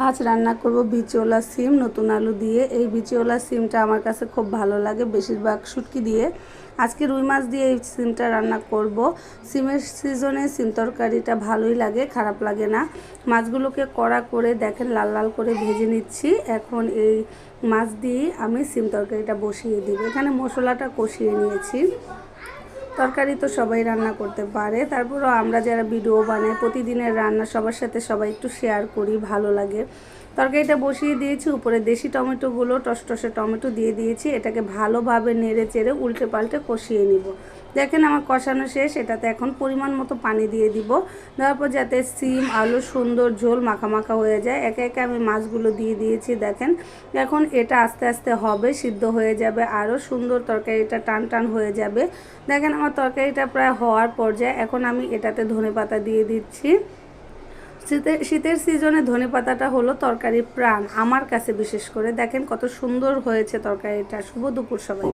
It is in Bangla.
আজ রান্না করব বিচিওলা সিম নতুন আলু দিয়ে। এই বিচিওলা সিমটা আমার কাছে খুব ভালো লাগে, বেশিরভাগ শুটকি দিয়ে। আজকে রুই মাছ দিয়ে এই সিমটা রান্না করব। সিমের সিজনে সিম তরকারিটা ভালোই লাগে, খারাপ লাগে না। মাছগুলোকে কড়া করে দেখেন লাল লাল করে ভেজে নিচ্ছি। এখন এই মাছ দিয়ে আমি সিম তরকারিটা বসিয়ে দিব। এখানে মশলাটা কষিয়ে নিয়েছি। তরকারি তো সবাই রান্না করতে পারে, তারপরও আমরা যারা ভিডিও বানাই প্রতিদিনের রান্না সবার সাথে সবাই একটু শেয়ার করি, ভালো লাগে। তরকারিটা বসিয়ে দিয়েছি, উপরে দেশি টমেটোগুলো টসটসে টমেটো দিয়ে দিয়েছি। এটাকে ভালোভাবে নেড়ে চেড়ে উল্টে পাল্টে কষিয়ে নিব। দেখেন আমার কষানো শেষ। এটাতে এখন পরিমাণ মতো পানি দিয়ে দিব। দেওয়ার পর যাতে সিম আলু সুন্দর ঝোল মাখা মাখা হয়ে যায়, একে একে আমি মাছগুলো দিয়ে দিয়েছি। দেখেন এখন এটা আস্তে আস্তে হবে, সিদ্ধ হয়ে যাবে, আরও সুন্দর তরকারিটা টান টান হয়ে যাবে। দেখেন আমার তরকারিটা প্রায় হওয়ার পর্যায়ে। এখন আমি এটাতে ধনেপাতা দিয়ে দিচ্ছি। শীতের সিজনে ধনেপাতাটা হলো তরকারির প্রাণ আমার কাছে, বিশেষ করে। দেখেন কত সুন্দর হয়েছে তরকারিটা। শুভ দুপুর সবাই।